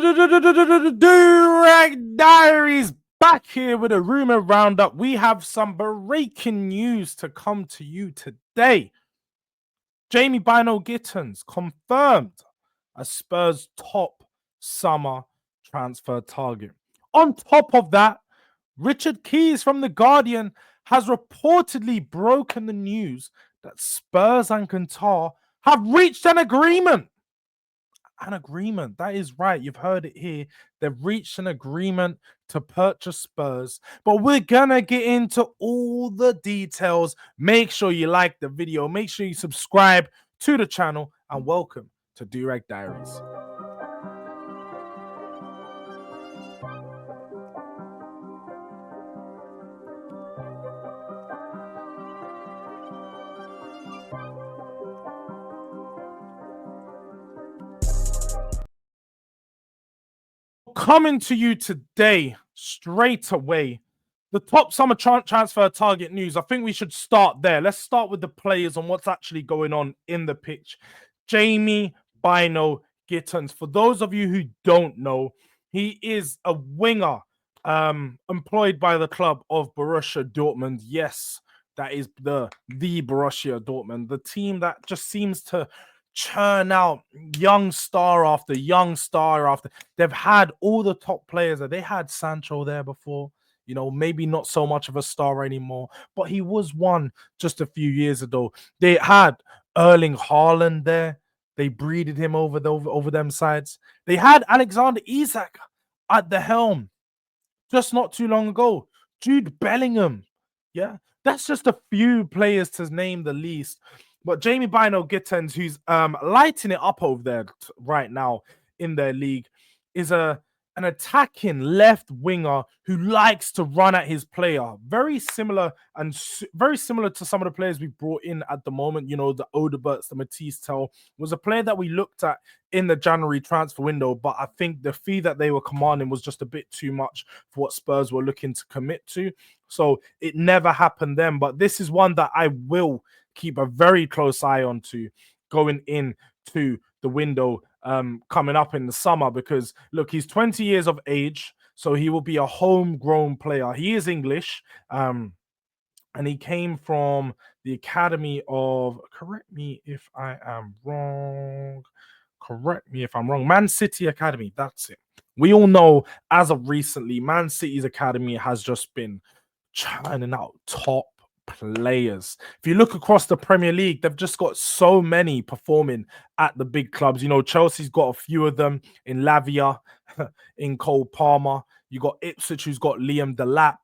Durag Diaries back here with a rumor roundup. We have some breaking news to come to you today. Bynoe Gittens confirmed as Spurs' top summer transfer target. On top of that, Richard Keys from The Guardian has reportedly broken the news that Spurs and Qatar have reached an agreement. An agreement. That is right. You've heard it here. They've reached an agreement to purchase Spurs. But we're going to get into all the details. Make sure you like the video. Make sure you subscribe to the channel. And welcome to Durag Diaries. Coming to you today, straight away, the top summer transfer target news. I think we should start there. Let's start with the players and what's actually going on in the pitch. Bynoe Gittens. For those of you who don't know, he is a winger employed by the club of Borussia Dortmund. Yes, that is the Borussia Dortmund, the team that just seems to churn out young star after young star after. They've had all the top players. They had Sancho there before, you know, maybe not so much of a star anymore, but he was one just a few years ago. They had Erling Haaland there. They breeded him over them sides. They had Alexander Isak at the helm just not too long ago. Jude Bellingham. Yeah, that's just a few players to name the least. But Bynoe Gittens, who's lighting it up over there right now in their league, is an attacking left winger who likes to run at his player. Very similar to some of the players we brought in at the moment. You know, the Odeberts, the Matisse Tell was a player that we looked at in the January transfer window, but I think the fee that they were commanding was just a bit too much for what Spurs were looking to commit to. So it never happened then. But this is one that I will keep a very close eye on to going into the window coming up in the summer, because look, he's 20 years of age, so he will be a homegrown player. He is English, and he came from the academy of, correct me if I'm wrong, Man City Academy. That's it. We all know as of recently, Man City's academy has just been churning out top players. If you look across the Premier League, they've just got so many performing at the big clubs. You know, Chelsea's got a few of them in Lavia, in Cole Palmer. You got Ipswich, who's got Liam Delap.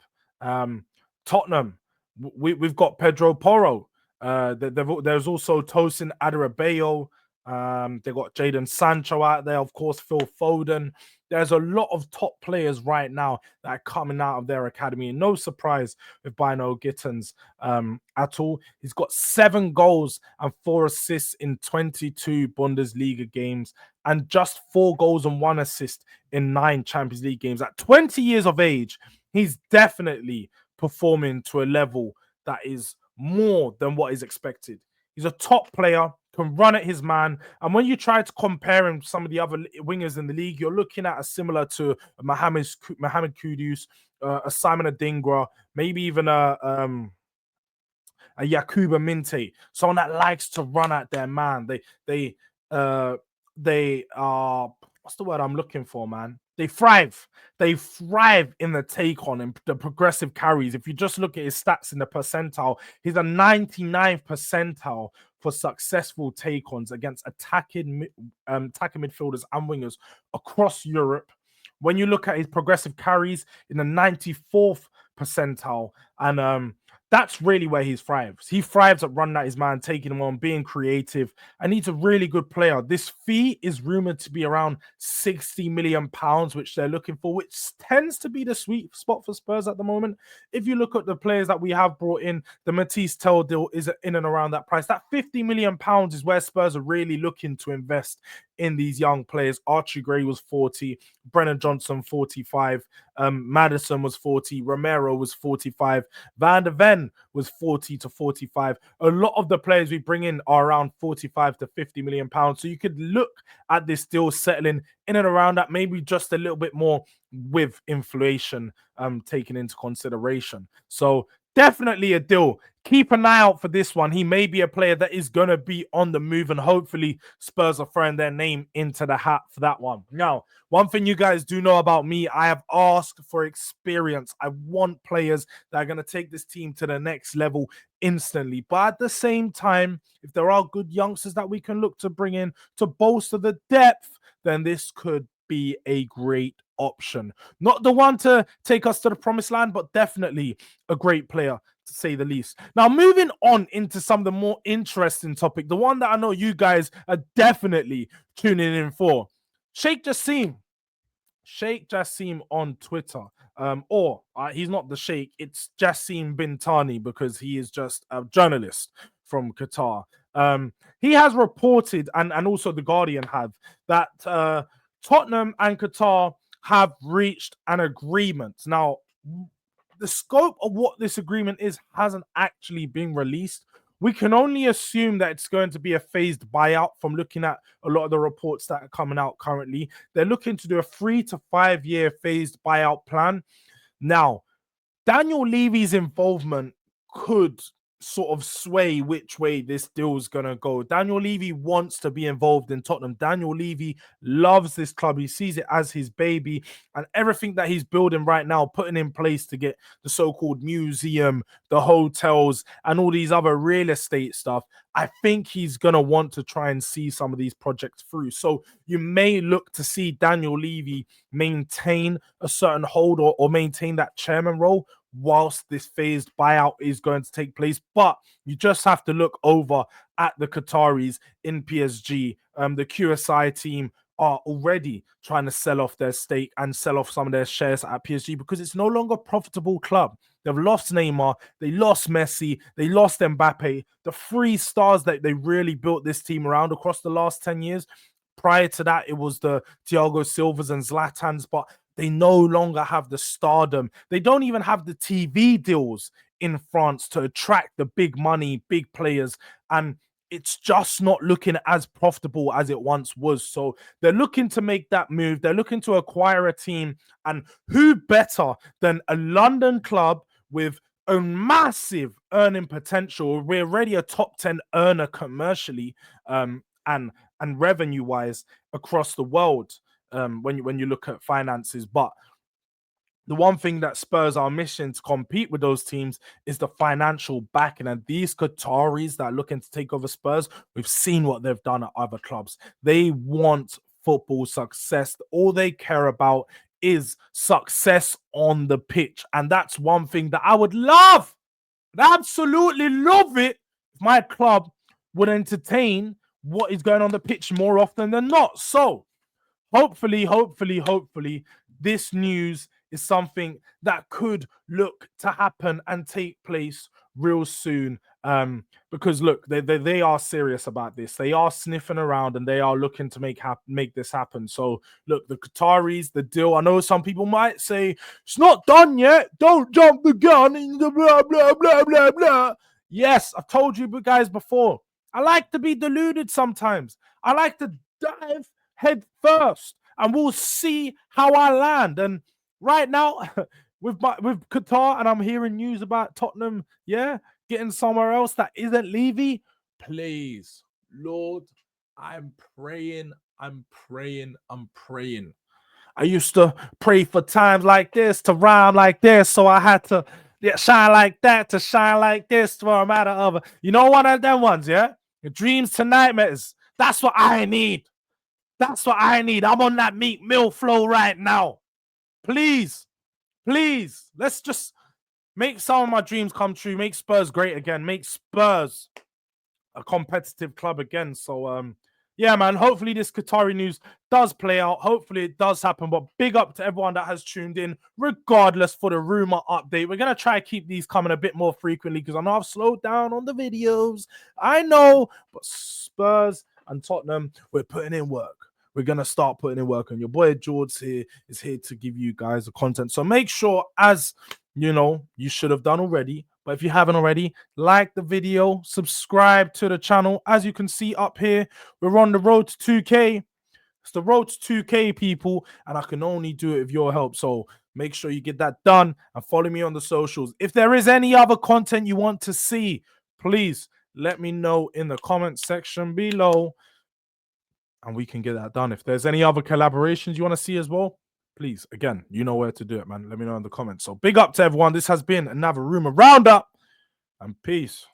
Tottenham, we've got Pedro Porro. There's also Tosin Adarabioyo. They've got Jadon Sancho out there, of course, Phil Foden. There's a lot of top players right now that are coming out of their academy. And no surprise with Bynoe Gittens at all. He's got 7 goals and 4 assists in 22 Bundesliga games and just 4 goals and 1 assist in 9 Champions League games. At 20 years of age, he's definitely performing to a level that is more than what is expected. He's a top player, can run at his man. And when you try to compare him to some of the other wingers in the league, you're looking at a similar to Mohamed Kudus, a Simon Adingra, maybe even a Yakuba Minte, someone that likes to run at their man. They are, what's the word I'm looking for, man? They thrive. They thrive in the take on and the progressive carries. If you just look at his stats in the percentile, he's a 99th percentile for successful take-ons against attacking midfielders and wingers across Europe. When you look at his progressive carries in the 94th percentile, and that's really where he thrives. He thrives at running at his man, taking him on, being creative, and he's a really good player. This fee is rumored to be around £60 million, which they're looking for, which tends to be the sweet spot for Spurs at the moment. If you look at the players that we have brought in, the Matisse Tell deal is in and around that price. That £50 million is where Spurs are really looking to invest in these young players. Archie Gray was 40, Brennan Johnson 45, Madison was 40, Romero was 45, Van de Ven was 40 to 45. A lot of the players we bring in are around 45 to 50 million pounds. So you could look at this deal settling in and around that, maybe just a little bit more with inflation taken into consideration. So definitely a deal. Keep an eye out for this one. He may be a player that is going to be on the move, and hopefully Spurs are throwing their name into the hat for that one. Now, one thing you guys do know about me, I have asked for experience. I want players that are going to take this team to the next level instantly. But at the same time, if there are good youngsters that we can look to bring in to bolster the depth, then this could be a great option. Not the one to take us to the promised land, but definitely a great player, to say the least. Now, moving on into some of the more interesting topic, the one that I know you guys are definitely tuning in for. Sheikh Jassim on Twitter, he's not the Sheikh, it's Jassim Bintani, because he is just a journalist from Qatar. He has reported, and also the Guardian have, that Tottenham and Qatar have reached an agreement. Now, the scope of what this agreement is hasn't actually been released. We can only assume that it's going to be a phased buyout from looking at a lot of the reports that are coming out currently. They're looking to do a 3 to 5 year phased buyout plan. Now, Daniel Levy's involvement could sort of sway which way this deal is going to go. Daniel Levy wants to be involved in Tottenham. Daniel Levy loves this club. He sees it as his baby, and everything that he's building right now, putting in place to get the so-called museum, the hotels, and all these other real estate stuff, I think he's going to want to try and see some of these projects through. So you may look to see Daniel Levy maintain a certain hold or maintain that chairman role whilst this phased buyout is going to take place. But you just have to look over at the Qataris in PSG. The QSI team are already trying to sell off their stake and sell off some of their shares at PSG because it's no longer a profitable club. They've lost Neymar, they lost Messi, they lost Mbappe, the 3 stars that they really built this team around across the last 10 years. Prior to that, it was the Thiago Silvas and Zlatans, but they no longer have the stardom. They don't even have the TV deals in France to attract the big money, big players, and it's just not looking as profitable as it once was. So they're looking to make that move. They're looking to acquire a team, and who better than a London club with a massive earning potential? We're already a top 10 earner commercially, and revenue wise across the world, when you look at finances. But the one thing that Spurs are missing to compete with those teams is the financial backing. And these Qataris that are looking to take over Spurs, we've seen what they've done at other clubs. They want football success. All they care about is success on the pitch. And that's one thing that I would love, absolutely love it, if my club would entertain what is going on the pitch more often than not. So hopefully, this news is something that could look to happen and take place real soon. Because look, they are serious about this. They are sniffing around and they are looking to make this happen. So look, the Qataris, the deal. I know some people might say it's not done yet. Don't jump the gun. Blah blah blah blah blah. Yes, I've told you guys before. I like to be deluded sometimes. I like to dive head first, and we'll see how I land. And right now, with Qatar, and I'm hearing news about Tottenham, getting somewhere else that isn't Levy. Please, Lord, I'm praying. I used to pray for times like this to rhyme like this, so I had to shine like that to shine like this for a matter of, one of them ones, yeah? Your dreams to nightmares. That's what I need. I'm on that Meek Mill flow right now. Please, let's just make some of my dreams come true. Make Spurs great again. Make Spurs a competitive club again. So, yeah, man, hopefully this Qatari news does play out. Hopefully it does happen. But big up to everyone that has tuned in, regardless, for the rumor update. We're going to try to keep these coming a bit more frequently because I know I've slowed down on the videos. I know, but Spurs and Tottenham, we're putting in work. we're going to start putting in work. And your boy Jords here is here to give you guys the content. So make sure, as you know, you should have done already. But if you haven't already, like the video, subscribe to the channel. As you can see up here, we're on the road to 2K. It's the road to 2K, people, and I can only do it with your help. So make sure you get that done and follow me on the socials. If there is any other content you want to see, please let me know in the comment section below, and we can get that done. If there's any other collaborations you want to see as well, please, again, you know where to do it, man. Let me know in the comments. So big up to everyone. This has been another Rumor Roundup, and peace.